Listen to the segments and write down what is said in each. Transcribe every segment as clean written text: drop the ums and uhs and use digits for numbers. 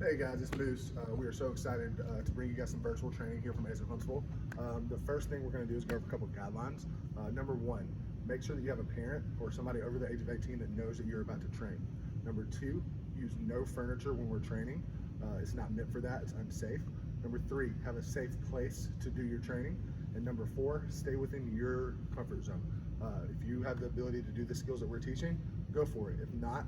Hey guys, it's Moose. We are so excited to bring you guys some virtual training here from Huntsville. The first thing we're going to do is go over a couple of guidelines. Number one, make sure that you have a parent or somebody over the age of 18 that knows that you're about to train. Number two, use no furniture when we're training. It's not meant for that, it's unsafe. Number three, have a safe place to do your training. And number four, stay within your comfort zone. If you have the ability to do the skills that we're teaching, go for it. If not,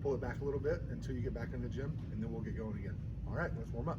pull it back a little bit until you get back in the gym, and then we'll get going again. All right, let's warm up.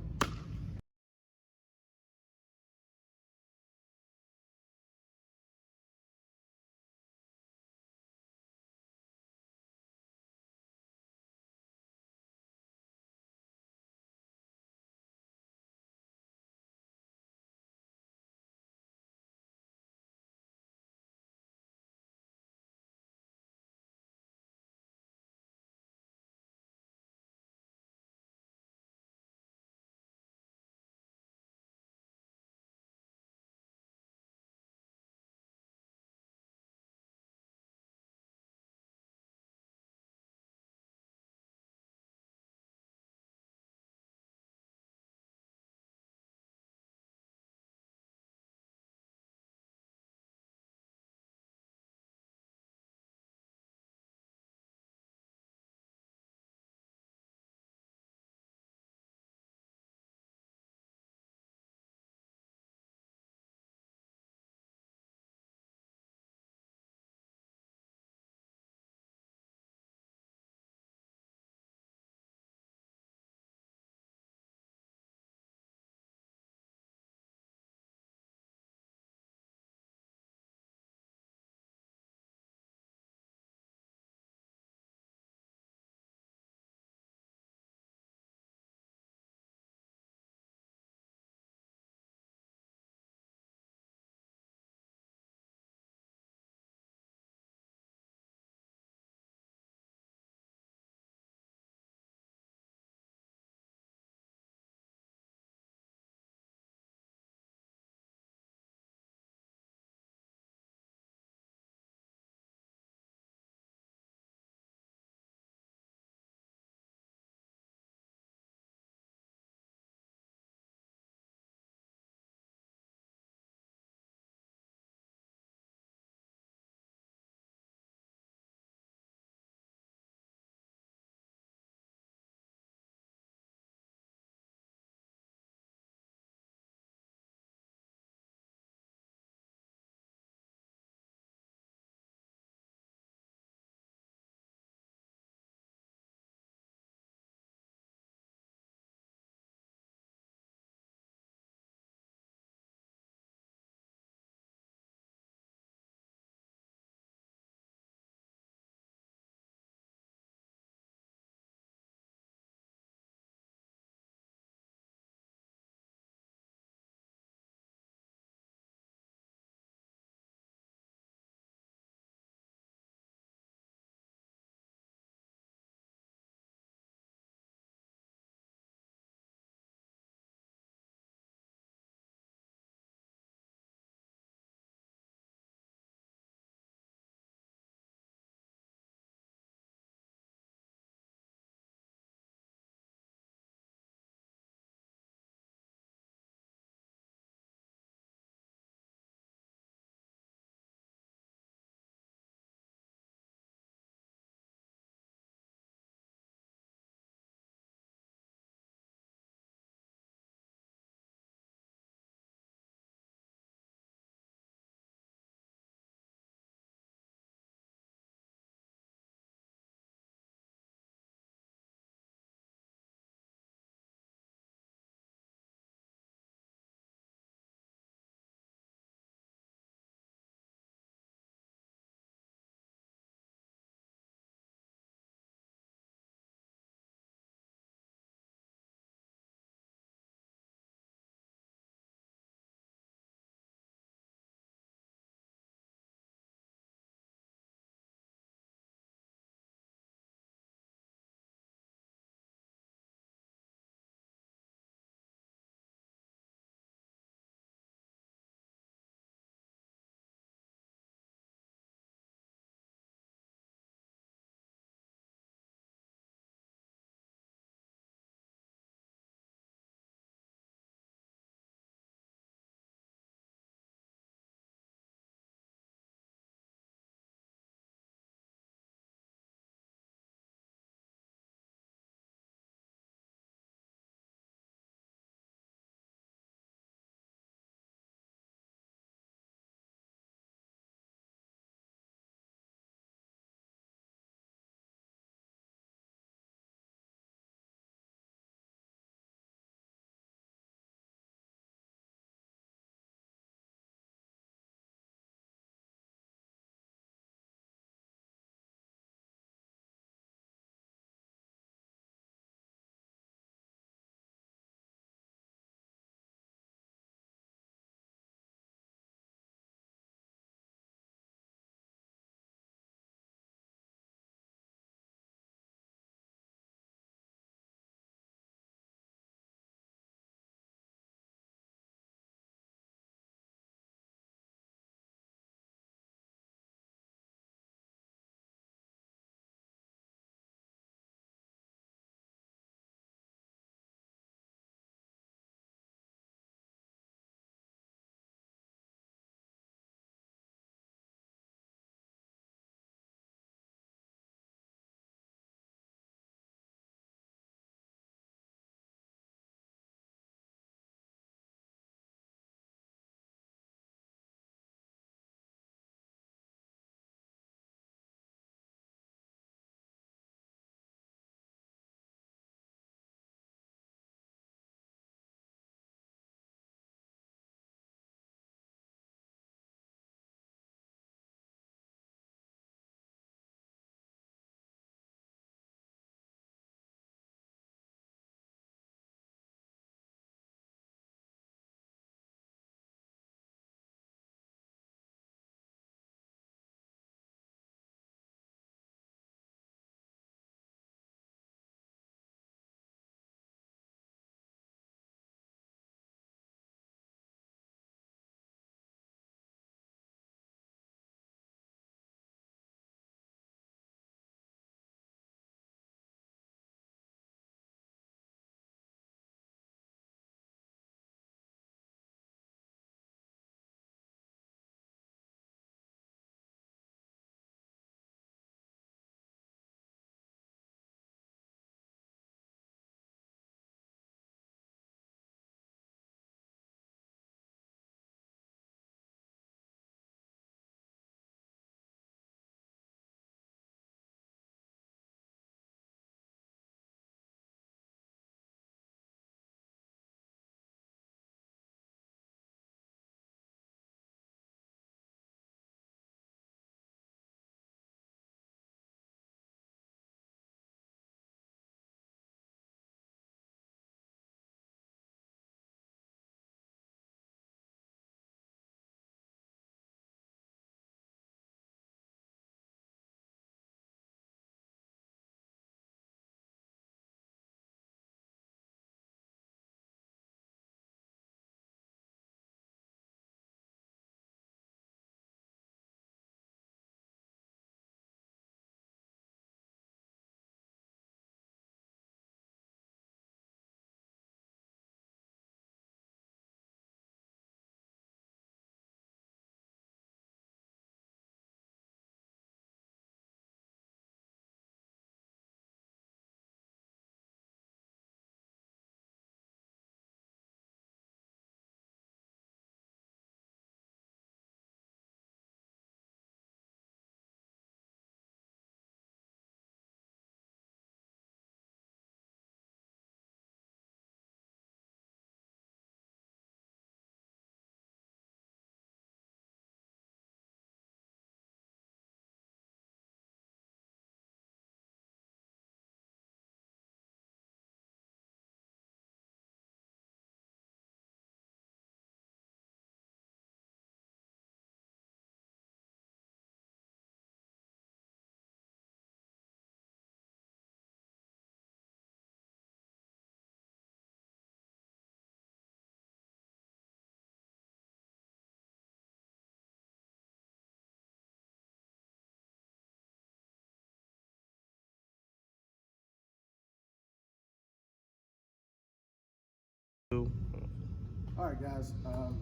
All right, guys,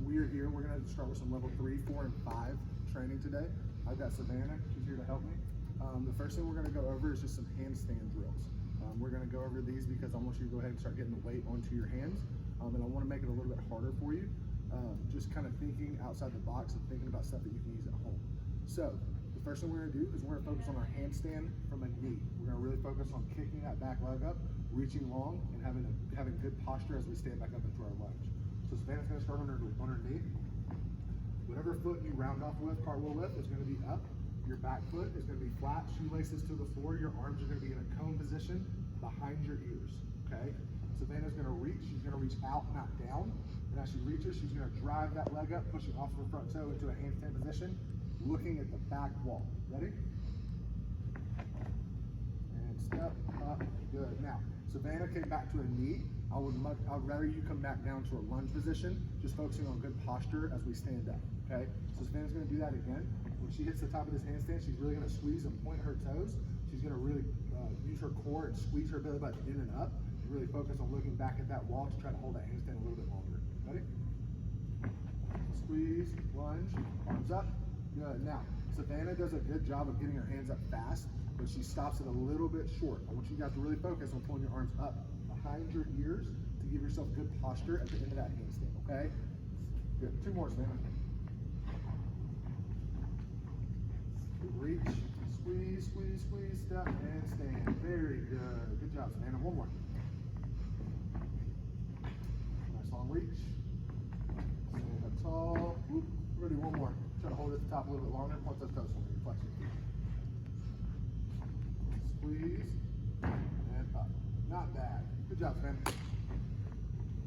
we are here. We're going to start with some level 3, 4, and 5 training today. I've got Savannah. She's here to help me. The first thing we're going to go over is just some handstand drills. We're going to go over these because I want you to go ahead and start getting the weight onto your hands, and I want to make it a little bit harder for you. Just kind of thinking outside the box and thinking about stuff that you can use at home. So the first thing we're going to do is we're going to focus on our handstand from a knee. We're going to really focus on kicking that back leg up, reaching long, and having good posture as we stand back up into our lunge. So Savannah's going to start on her knee. Whatever foot you round off with, cartwheel with, is going to be up. Your back foot is going to be flat, shoelaces to the floor. Your arms are going to be in a cone position behind your ears, okay? Savannah's going to reach. She's going to reach out, not down. And as she reaches, she's going to drive that leg up, pushing off her front toe into a handstand position, looking at the back wall. Ready? And step up. Good. Now, Savannah came back to a knee. I'd rather you come back down to a lunge position, just focusing on good posture as we stand up, okay? So Savannah's going to do that again. When she hits the top of this handstand, she's really going to squeeze and point her toes. She's going to really use her core and squeeze her belly button in and up, and really focus on looking back at that wall to try to hold that handstand a little bit longer. Ready? Squeeze, lunge, arms up. Good. Now, Savannah does a good job of getting her hands up fast, but she stops it a little bit short. I want you guys to really focus on pulling your arms up behind your ears to give yourself good posture at the end of that handstand, okay? Good. 2 more, Savannah. Reach, squeeze, squeeze, squeeze, step, and stand. Very good. Good job, Savannah. 1 more. Nice long reach. Stand up tall. Whoop. We're going to do 1 more. Try to hold it at the top a little bit longer. Point those toes for me. Flexion. Squeeze, and up. Not bad. Good job, Savannah.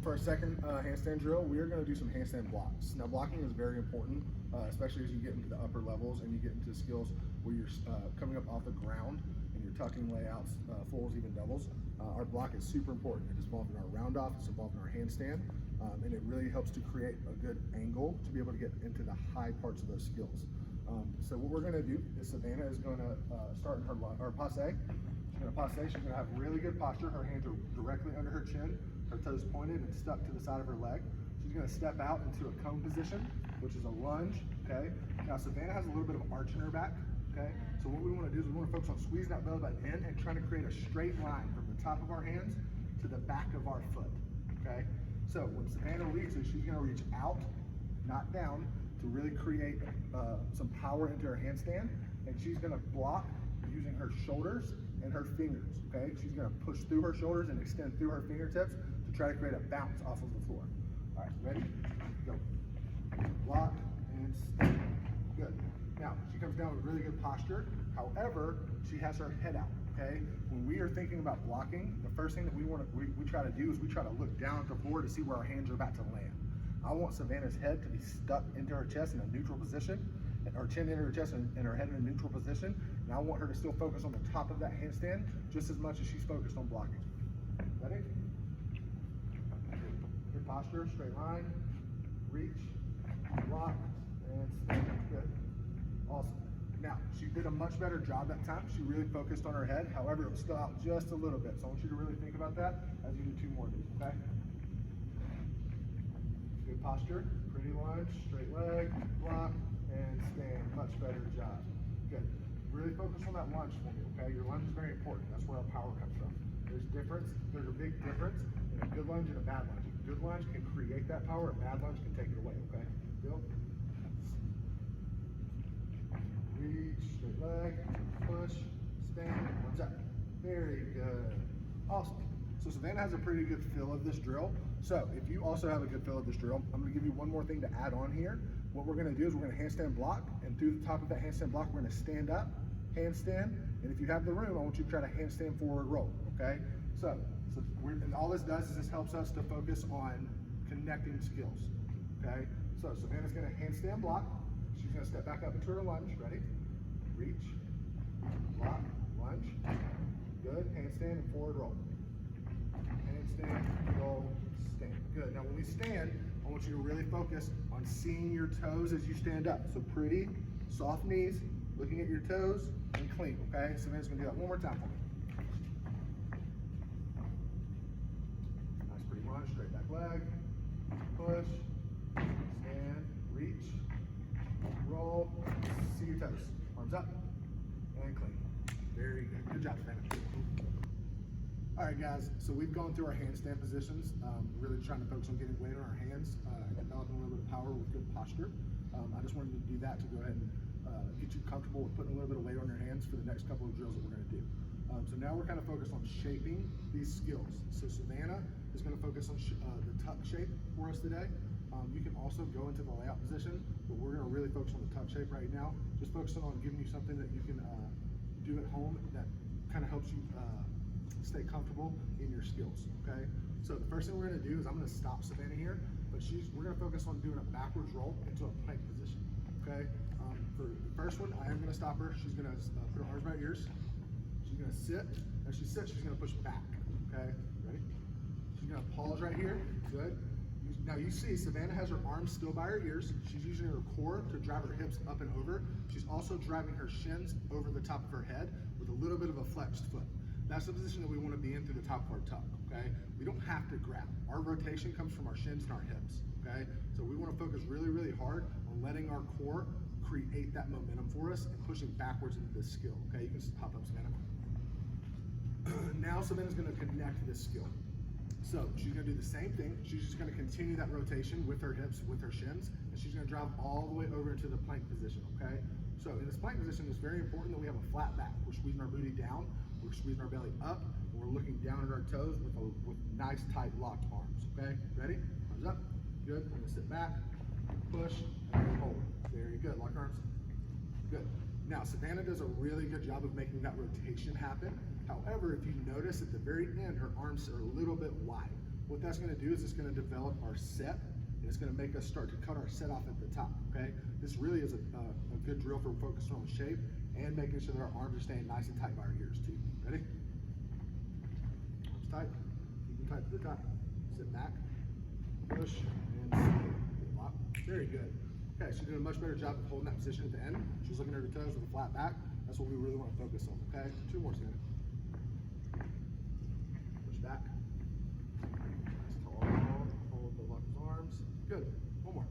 For our second handstand drill, we are going to do some handstand blocks. Now, blocking is very important, especially as you get into the upper levels and you get into skills where you're coming up off the ground and you're tucking layouts, fulls, even doubles. Our block is super important. It is involved in our round off, it's involved in our handstand, and it really helps to create a good angle to be able to get into the high parts of those skills. So what we're going to do is Savannah is going to start in her passe. She's going to passe. She's going to have really good posture. Her hands are directly under her chin. Her toes pointed and stuck to the side of her leg. She's going to step out into a cone position, which is a lunge, okay? Now, Savannah has a little bit of arch in her back, okay? So what we want to do is we want to focus on squeezing that belly button in and trying to create a straight line from the top of our hands to the back of our foot, okay? So when Savannah reaches, she's going to reach out, not down, to really create some power into her handstand, and she's going to block using her shoulders and her fingers, okay? She's going to push through her shoulders and extend through her fingertips to try to create a bounce off of the floor. All right, ready? Go. Block and stand. Good. Now, she comes down with really good posture. However, she has her head out, okay? When we are thinking about blocking, the first thing that we try to do is we try to look down at the floor to see where our hands are about to land. I want Savannah's head to be stuck into her chest in a neutral position, and her chin into her chest and her head in a neutral position. And I want her to still focus on the top of that handstand just as much as she's focused on blocking. Ready? Good posture, straight line, reach, block, and stand. Good. Awesome. Now, she did a much better job that time. She really focused on her head. However, it was still out just a little bit. So I want you to really think about that as you do 2 more of these, okay? Good posture, pretty lunge, straight leg, block, and stand. Much better job. Good. Really focus on that lunge for me, okay? Your lunge is very important. That's where our power comes from. There's a big difference in a good lunge and a bad lunge. A good lunge can create that power, a bad lunge can take it away, okay? Go. Reach, straight leg, push, stand, arms up. Very good. Awesome. So Savannah has a pretty good feel of this drill. So if you also have a good feel of this drill, I'm going to give you 1 more thing to add on here. What we're going to do is we're going to handstand block, and through the top of that handstand block, we're going to stand up, handstand, and if you have the room, I want you to try to handstand forward roll, okay? So and all this does is this helps us to focus on connecting skills, okay? So Savannah's going to handstand block. She's going to step back up into her lunge. Ready? Reach, block, lunge. Good. Handstand and forward roll. Handstand, roll, stand. Good. Now when we stand, I want you to really focus on seeing your toes as you stand up. So pretty, soft knees, looking at your toes, and clean, okay? Savannah's going to do that 1 more time for me. Nice pretty lunge, straight back leg, push, stand, reach, roll, see your toes. Arms up, and clean. Very good. Good job, Savannah. All right, guys, so we've gone through our handstand positions, really trying to focus on getting weight on our hands and developing a little bit of power with good posture. I just wanted to do that to go ahead and get you comfortable with putting a little bit of weight on your hands for the next couple of drills that we're going to do. So now we're kind of focused on shaping these skills. So Savannah is going to focus on the tuck shape for us today. You can also go into the layout position, but we're going to really focus on the tuck shape right now. Just focusing on giving you something that you can do at home that kind of helps you stay comfortable in your skills, okay? So the first thing we're gonna do is I'm gonna stop Savannah here, but we're gonna focus on doing a backwards roll into a plank position, okay? For the first one, I am gonna stop her. She's gonna put her arms by her ears. She's gonna sit. As she sits, she's gonna push back, okay? Ready? She's gonna pause right here, good. Now you see Savannah has her arms still by her ears. She's using her core to drive her hips up and over. She's also driving her shins over the top of her head with a little bit of a flexed foot. That's the position that we want to be in through the top of our tuck, okay? We don't have to grab. Our rotation comes from our shins and our hips, okay? So we want to focus really, really hard on letting our core create that momentum for us and pushing backwards into this skill, okay? You can just pop up, Savannah. Now Savannah's going to connect this skill. So she's going to do the same thing. She's just going to continue that rotation with her hips, with her shins, and she's going to drive all the way over into the plank position, okay? So in this plank position, it's very important that we have a flat back. We're squeezing our booty down, we're squeezing our belly up, and we're looking down at our toes with nice, tight, locked arms, okay? Ready? Arms up. Good. I'm going to sit back, push, and hold. Very good. Lock arms. Good. Now, Savannah does a really good job of making that rotation happen. However, if you notice at the very end, her arms are a little bit wide. What that's going to do is it's going to develop our set, and it's going to make us start to cut our set off at the top, okay? This really is a good drill for focusing on shape and making sure that our arms are staying nice and tight by our ears too. Ready? Arms tight, keep them tight to the top. Sit back, push, and lock. Very good. Okay, she's doing a much better job of holding that position at the end. She's looking at her toes with a flat back. That's what we really want to focus on, okay? 2 more, Savannah. Push back. Nice tall, hold the lock of arms. Good. 1 more.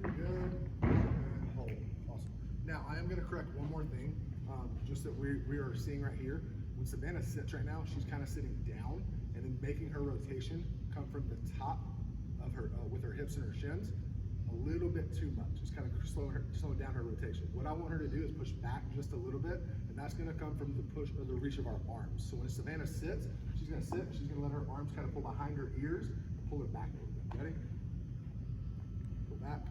Very good. And hold. Awesome. Now, I am going to correct one more thing, just that we are seeing right here. When Savannah sits right now, she's kind of sitting down and then making her rotation come from the top of her, with her hips and her shins, a little bit too much. It's kind of slowing down her rotation. What I want her to do is push back just a little bit, and that's going to come from the push or the reach of our arms. So when Savannah sits, she's going to sit, she's going to let her arms kind of pull behind her ears and pull it back a little bit. Ready? Pull back,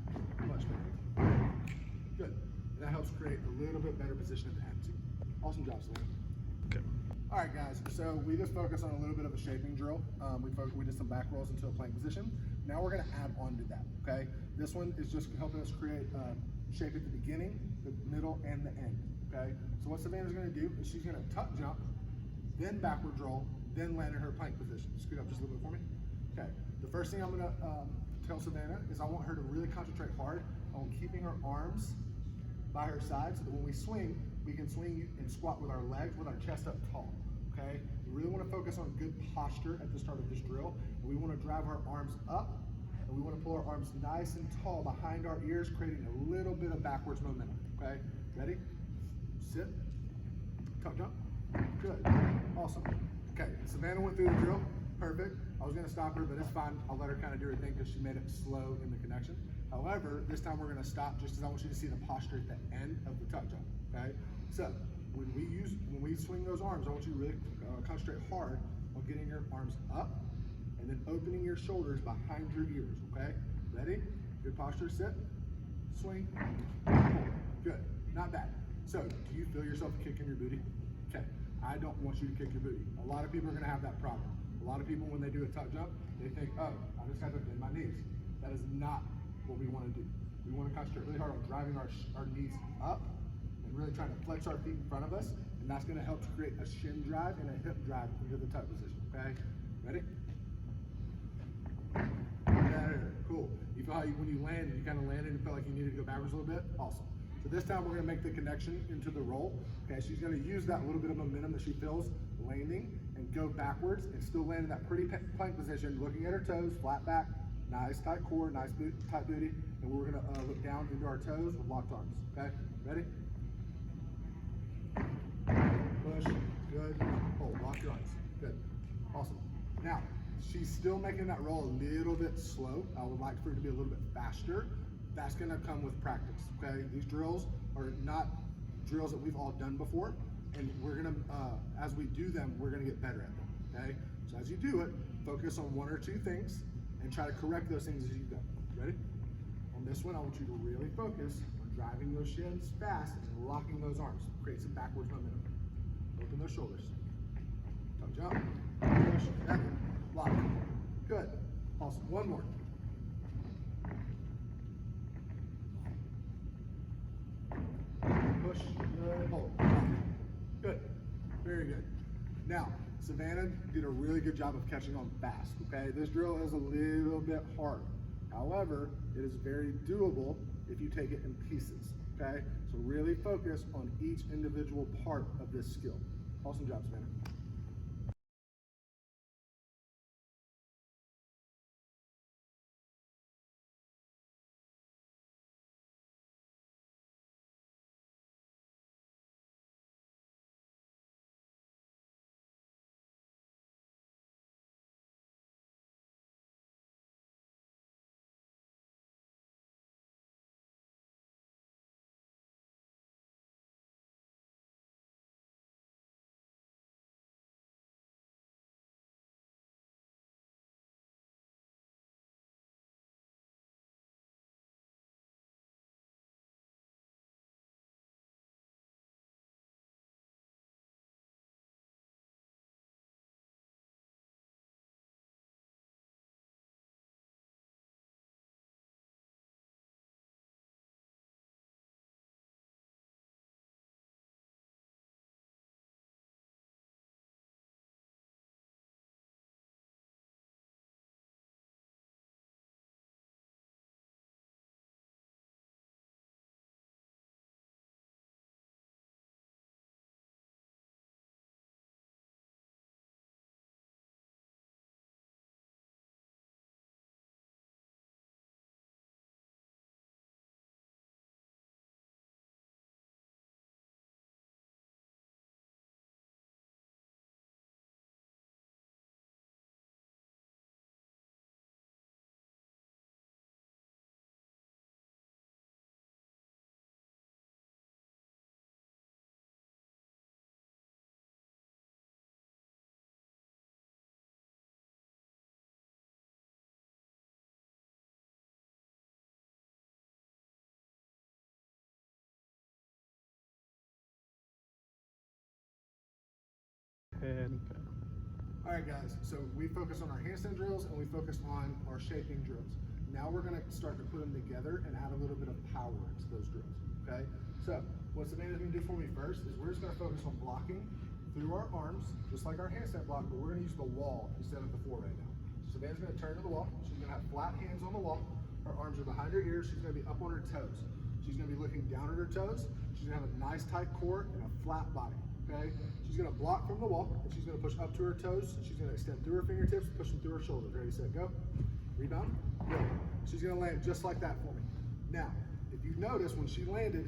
much better. Good. And that helps create a little bit better position at the end too. Awesome job, Savannah. Okay. All right, guys, so we just focused on a little bit of a shaping drill. We did some back rolls into a plank position. Now we're gonna add on to that, okay? This one is just helping us create shape at the beginning, the middle, and the end, okay? So what Savannah's gonna do is she's gonna tuck jump, then backwards roll, then land in her plank position. Scoot up just a little bit for me. Okay, the first thing I'm gonna tell Savannah is I want her to really concentrate hard on keeping her arms by her side so that when we can swing and squat with our legs, with our chest up tall, okay? We really want to focus on good posture at the start of this drill, and we want to drive our arms up, and we want to pull our arms nice and tall behind our ears, creating a little bit of backwards momentum, okay? Ready? Sit, tuck jump, good, awesome. Okay, Savannah went through the drill, perfect. I was gonna stop her, but it's fine. I'll let her kind of do her thing because she made it slow in the connection. However, this time we're gonna stop just as I want you to see the posture at the end of the tuck jump, okay? So, when we swing those arms, I want you to really concentrate hard on getting your arms up and then opening your shoulders behind your ears, okay? Ready? Good posture, sit, swing, pull. Good, not bad. So, do you feel yourself kicking your booty? Okay, I don't want you to kick your booty. A lot of people are gonna have that problem. A lot of people, when they do a tuck jump, they think, oh, I just have to bend my knees. That is not what we want to do. We want to concentrate really hard on driving our knees up and really trying to flex our feet in front of us, and that's going to help to create a shin drive and a hip drive into the tuck position, okay? Ready? Yeah, cool. You feel how when you landed, you kind of landed and felt like you needed to go backwards a little bit? Awesome. So this time we're gonna make the connection into the roll. Okay, she's gonna use that little bit of momentum that she feels landing and go backwards and still land in that pretty plank position, looking at her toes, flat back, nice tight core, nice tight booty, and we're gonna look down into our toes with locked arms, okay? Ready? Push, good, hold, lock your arms, good, awesome. Now, she's still making that roll a little bit slow. I would like for her to be a little bit faster. That's gonna come with practice, okay? These drills are not drills that we've all done before, and we're gonna, as we do them, we're gonna get better at them, okay? So as you do it, focus on one or two things and try to correct those things as you go. Ready? On this one, I want you to really focus on driving those shins fast and locking those arms. Create some backwards momentum. Open those shoulders. Toe jump, push, back, lock. Good, awesome, one more. Push, good, hold, good, very good. Now, Savannah did a really good job of catching on fast, okay? This drill is a little bit hard. However, it is very doable if you take it in pieces, okay? So really focus on each individual part of this skill. Awesome job, Savannah. And All right, guys, so we focus on our handstand drills and we focus on our shaping drills. Now we're gonna start to put them together and add a little bit of power into those drills, okay? So what Savannah's gonna do for me first is we're just gonna focus on blocking through our arms, just like our handstand block, but we're gonna use the wall instead of the floor right now. So Savannah's gonna turn to the wall. She's gonna have flat hands on the wall. Her arms are behind her ears. She's gonna be up on her toes. She's gonna be looking down at her toes. She's gonna have a nice tight core and a flat body, okay? She's gonna block from the wall, and she's gonna push up to her toes. She's gonna extend through her fingertips, push them through her shoulders. Ready, set, go. Rebound, go. She's gonna land just like that for me. Now, if you notice, when she landed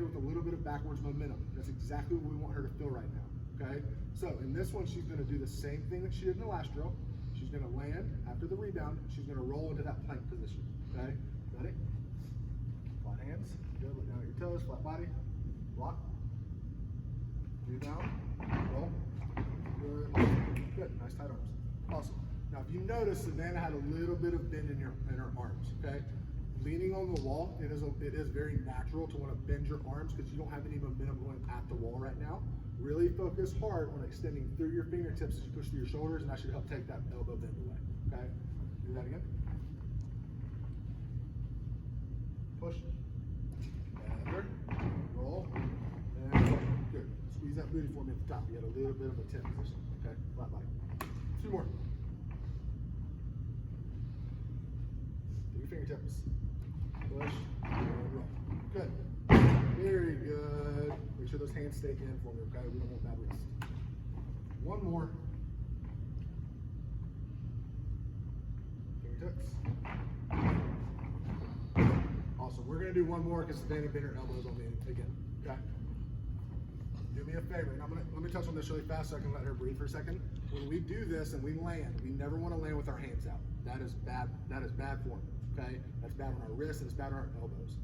with a little bit of backwards momentum. That's exactly what we want her to feel right now, okay? So in this one, she's gonna do the same thing that she did in the last drill. She's gonna land after the rebound. She's gonna roll into that plank position, okay? Ready? Flat hands, good, look down at your toes, flat body, block. Rebound, roll, good, good, nice tight arms, awesome. Now if you notice, Savannah had a little bit of bend in her arms, okay? Leaning on the wall, it is very natural to want to bend your arms because you don't have any momentum going at the wall right now. Really focus hard on extending through your fingertips as you push through your shoulders, and that should help take that elbow bend away, okay? Do that again. Push, and roll, and roll. Good. Squeeze that booty for me at the top. You had a little bit of a tent position. Okay, flat body. Two more. Through your fingertips. Push and roll. Good. hands stay in for me, okay? We don't want bad wrist. One more. Fingertips. Awesome. We're gonna do one more because Savannah bent her elbows on me again. Okay. Do me a favor, and let me touch on this really fast so I can let her breathe for a second. When we do this and we land, we never want to land with our hands out. That is bad. That is bad form. Okay. That's bad on our wrists and it's bad on our elbows.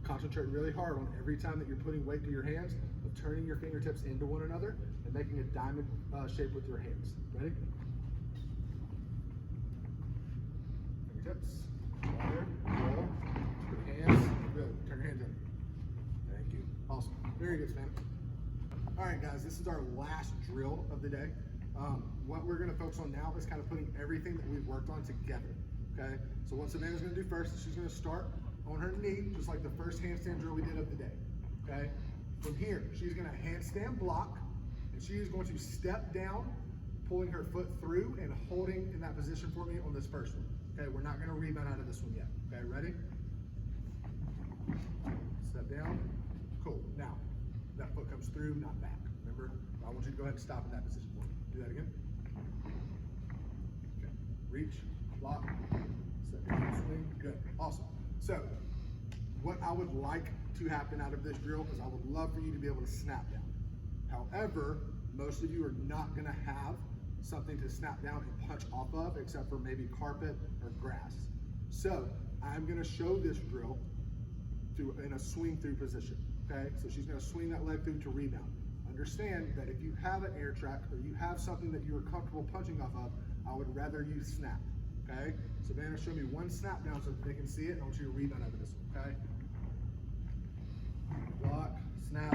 Concentrate really hard on every time that you're putting weight to your hands, of turning your fingertips into one another and making a diamond shape with your hands. Ready? Fingertips. Water. Roll. Put your hands. Good. Turn your hands in. Thank you. Awesome. Very good, Savannah. All right, guys, this is our last drill of the day. What we're gonna focus on now is kind of putting everything that we've worked on together, okay? So what Savannah's gonna do first is she's gonna start on her knee, just like the first handstand drill we did of the day, okay? From here, she's gonna handstand block, and she is going to step down, pulling her foot through and holding in that position for me on this first one, okay? We're not gonna rebound out of this one yet, okay? Ready? Step down, cool. Now, that foot comes through, not back. Remember, I want you to go ahead and stop in that position for me. Do that again. Okay. Reach, block, step down, swing. Good. Awesome. So, what I would like to happen out of this drill is I would love for you to be able to snap down. However, most of you are not going to have something to snap down and punch off of, except for maybe carpet or grass. So, I'm going to show this drill in a swing through position. Okay, so she's going to swing that leg through to rebound. Understand that if you have an air track or you have something that you are comfortable punching off of, I would rather you snap. Okay, Savannah, show me one snap down so that they can see it. I want you to rebound out of this one. Okay, block, snap,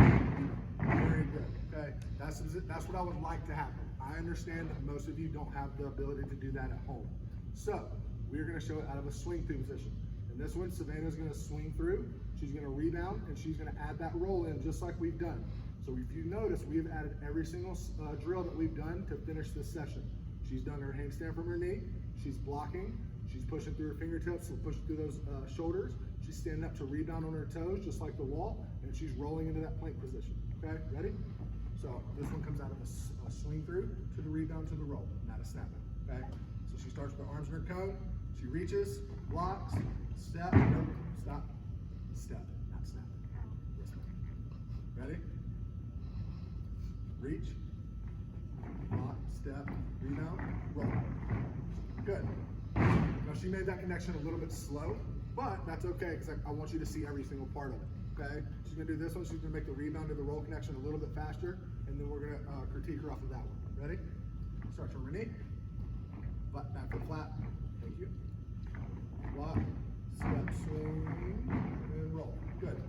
very good. Okay, that's what I would like to happen. I understand that most of you don't have the ability to do that at home, so we're going to show it out of a swing through position. In this one, Savannah's going to swing through. She's going to rebound, and she's going to add that roll in just like we've done. So if you notice, we've added every single drill that we've done to finish this session. She's done her handstand from her knee. She's blocking. She's pushing through her fingertips and pushing through those shoulders. She's standing up to rebound on her toes, just like the wall, and she's rolling into that plank position. Okay, ready? So this one comes out of a swing through to the rebound to the roll, not a snap in. Okay, so she starts with her arms in her cone. She reaches, blocks, step, no, stop. Step, not snap. Yes, ready? Reach, block, step, rebound, roll. Good. Now she made that connection a little bit slow, but that's okay because I want you to see every single part of it, okay? She's gonna do this one, she's gonna make the rebound to the roll connection a little bit faster, and then we're gonna critique her off of that one. Ready? Start from her knee, back foot flat, thank you. Block, step, swing, and roll. Good.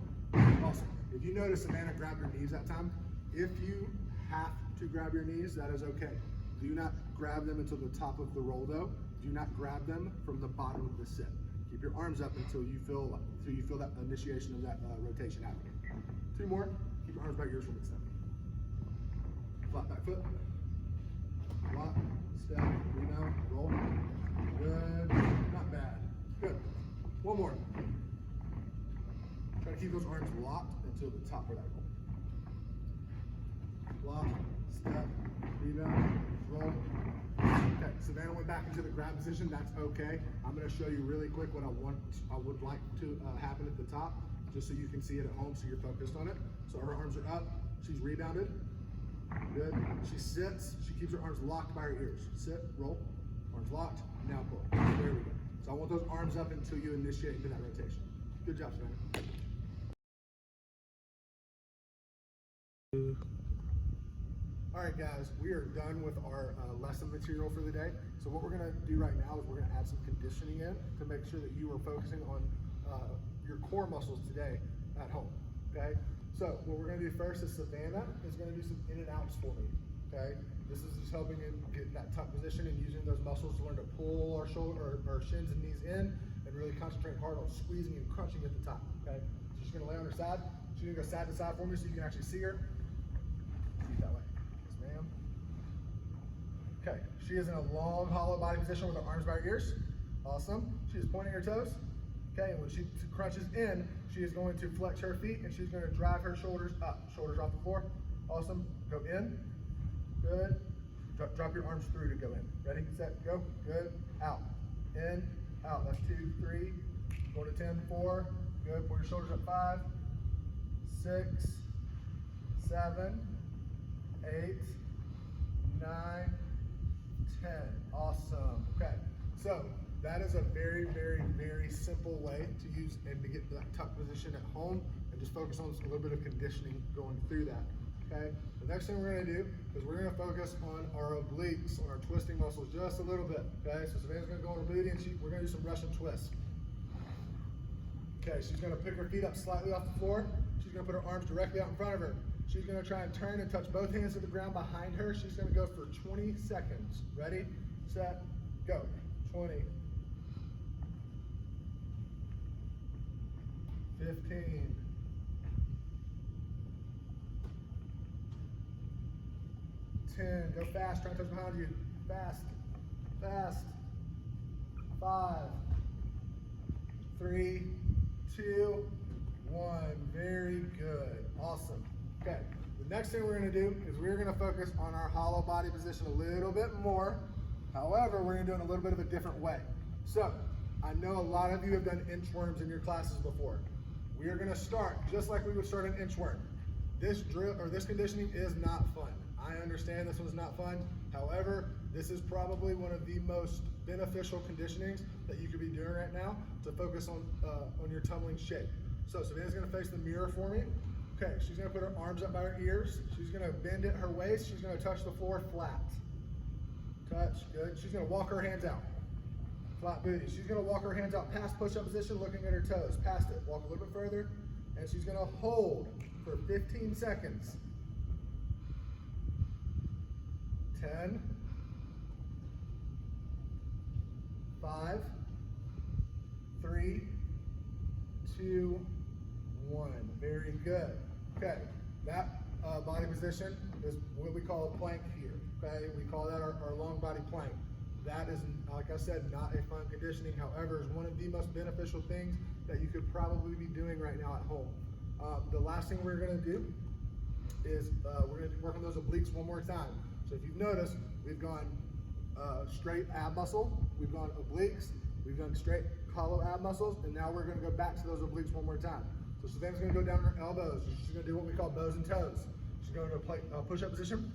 Awesome. If you notice Savannah grabbed her knees that time, if you have to grab your knees, that is okay. Do not grab them until the top of the roll though. Do not grab them from the bottom of the sit. Keep your arms up until you feel that initiation of that rotation happening. Two more. Keep your arms by your ears for the step. Flat back foot. Block, step, rebound, roll. Good. Not bad. Good. One more. Try to keep those arms locked until the top of that roll. Block, step, rebound, roll. Okay, Savannah went back into the grab position. That's okay. I'm going to show you really quick what I would like to happen at the top, just so you can see it at home, so you're focused on it. So her arms are up. She's rebounded. Good. She sits. She keeps her arms locked by her ears. Sit, roll. Arms locked. Now pull. There we go. So I want those arms up until you initiate into that rotation. Good job, Savannah. All right, guys, we are done with our lesson material for the day. So what we're gonna do right now is we're gonna add some conditioning in to make sure that you are focusing on your core muscles today at home, okay? So what we're gonna do first is Savannah is gonna do some in and outs for me, okay? This is just helping in get that tuck position and using those muscles to learn to pull our our shins and knees in and really concentrate hard on squeezing and crunching at the top, okay? So she's gonna lay on her side. She's gonna go side to side for me so you can actually see her. See that way. Yes, ma'am. Okay, she is in a long, hollow body position with her arms by her ears. Awesome. She is pointing her toes. Okay, and when she crunches in, she is going to flex her feet and she's going to drive her shoulders up. Shoulders off the floor. Awesome. Go in. Good. Drop your arms through to go in. Ready, set, go. Good. Out. In, out. That's 2, 3. Go to 10, 4. Good. Pull your shoulders up. 5, 6, 7, 8, 9, 10. Awesome. Okay. So that is a very, very, very simple way to use and to get that tuck position at home and just focus on a little bit of conditioning going through that. Okay. The next thing we're going to do is we're going to focus on our obliques, on our twisting muscles just a little bit. Okay. So Savannah's going to go on a booty and we're going to do some Russian twists. Okay. She's going to pick her feet up slightly off the floor. She's going to put her arms directly out in front of her. She's going to try and turn and touch both hands to the ground behind her. She's going to go for 20 seconds. Ready, set, go. 20, 15, 10, go fast, try and touch behind you. Fast, fast. 5, 3, 2, 1. Very good. Awesome. Okay. The next thing we're going to do is we're going to focus on our hollow body position a little bit more. However, we're going to do it in a little bit of a different way. So, I know a lot of you have done inchworms in your classes before. We are going to start just like we would start an inchworm. This drill or this conditioning is not fun. I understand this one's not fun. However, this is probably one of the most beneficial conditionings that you could be doing right now to focus on your tumbling shape. So Savannah's going to face the mirror for me. Okay, she's going to put her arms up by her ears. She's going to bend at her waist. She's going to touch the floor flat. Touch, good. She's going to walk her hands out. Flat booty. She's going to walk her hands out past push-up position, looking at her toes. Past it. Walk a little bit further. And she's going to hold for 15 seconds. 10, 5, 3, 2, 1. Very good. Okay, that body position is what we call a plank here. Okay, we call that our long body plank. That is, like I said, not a fun conditioning. However, is one of the most beneficial things that you could probably be doing right now at home. The last thing we're going to do is we're going to work on those obliques one more time. So if you've noticed, we've gone straight ab muscle, we've gone obliques, we've done straight hollow ab muscles, and now we're going to go back to those obliques one more time. So Savannah's going to go down her elbows. She's going to do what we call bows and toes. She's going to a push-up position.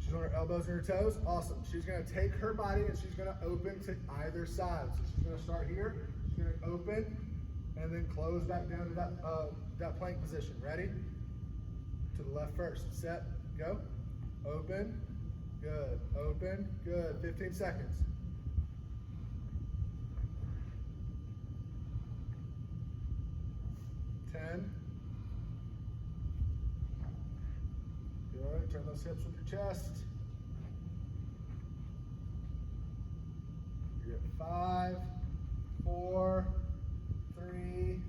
She's on her elbows and her toes. Awesome. She's going to take her body and she's going to open to either side. So she's going to start here. She's going to open and then close back down to that plank position. Ready? To the left first. Set. Go. Open. Good. Open. Good. 15 seconds. 10. Good. Turn those hips with your chest. You're at 5, 4, 3,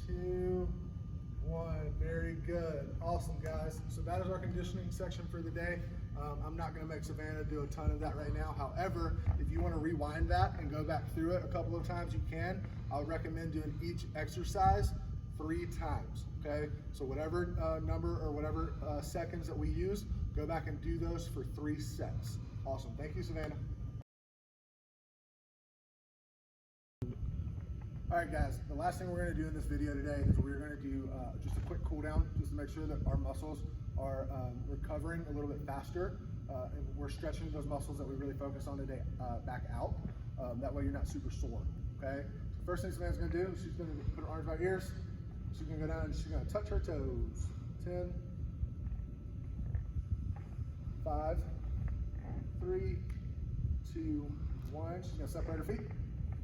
2, 1. Very good. Awesome, guys. So that is our conditioning section for the day. I'm not going to make Savannah do a ton of that right now. However, if you want to rewind that and go back through it a couple of times, you can. I would recommend doing each exercise 3 times, okay? So whatever number or whatever seconds that we use, go back and do those for 3 sets. Awesome. Thank you, Savannah. All right, guys, the last thing we're going to do in this video today is we're going to do just a quick cool down just to make sure that our muscles are recovering a little bit faster and we're stretching those muscles that we really focus on today back out. That way you're not super sore, okay? So first thing Savannah's going to do is she's going to put her arms by ears. She's going to go down and she's going to touch her toes. 10, 5, 3, 2, 1. She's going to separate her feet.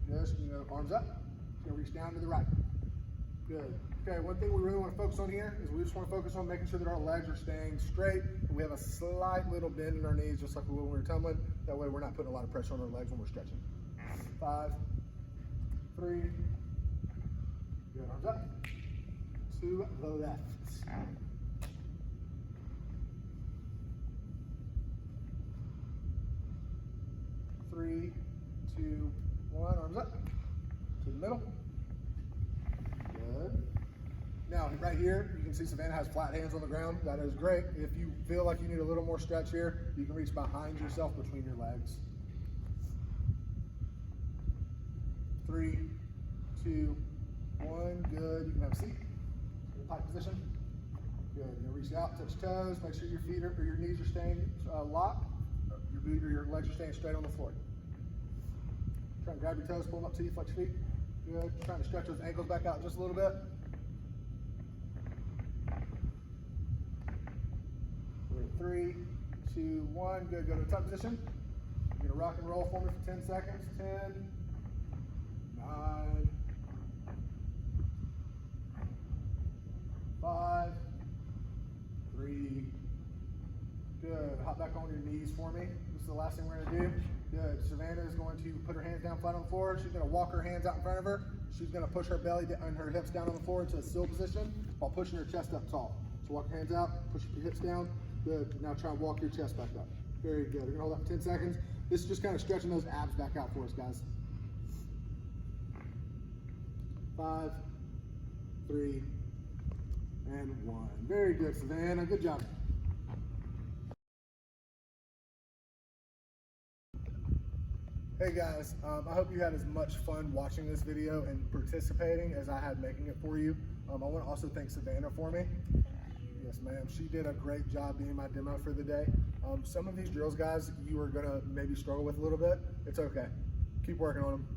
Good. She's going to go arms up. She's going to reach down to the right. Good. Okay, one thing we really want to focus on here is we just want to focus on making sure that our legs are staying straight and we have a slight little bend in our knees just like we would when we're tumbling. That way we're not putting a lot of pressure on our legs when we're stretching. 5, 3, good, arms up. To the left. 3, 2, 1, arms up. To the middle. Good. Now Right here, you can see Savannah has flat hands on the ground. That is great. If you feel like you need a little more stretch here, you can reach behind yourself between your legs. 3, 2, 1, good. You can have a seat. Tight position. Good. You're gonna reach out, touch toes. Make sure your feet or your knees are staying locked. Your boot or your legs are staying straight on the floor. Try and grab your toes, pull them up to you, flex your feet. Good. Trying to stretch those ankles back out just a little bit. 3, 2, 1. Good. Go to the tuck position. You're gonna rock and roll for me for 10 seconds. 10, 9, 5, 3. Good. Hop back on your knees for me. This is the last thing we're gonna do. Good. Savannah is going to put her hands down flat on the floor. She's gonna walk her hands out in front of her. She's gonna push her belly and her hips down on the floor into a still position while pushing her chest up tall. So walk your hands out, push your hips down. Good. Now try and walk your chest back up. Very good. We're gonna hold that for 10 seconds. This is just kind of stretching those abs back out for us, guys. 5, 3, and 1. Very good, Savannah. Good job. Hey guys, I hope you had as much fun watching this video and participating as I had making it for you. I want to also thank Savannah for me. Yes, ma'am. She did a great job being my demo for the day. Some of these drills, guys, you are going to maybe struggle with a little bit. It's okay. Keep working on them.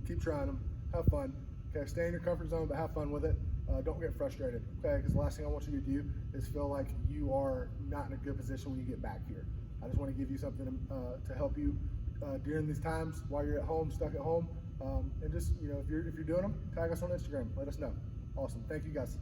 Keep trying them. Have fun. Okay, stay in your comfort zone, but have fun with it. Don't get frustrated, okay? Because the last thing I want you to do is feel like you are not in a good position when you get back here. I just want to give you something to help you during these times while you're at home, stuck at home. And just, if you're doing them, tag us on Instagram. Let us know. Awesome. Thank you, guys.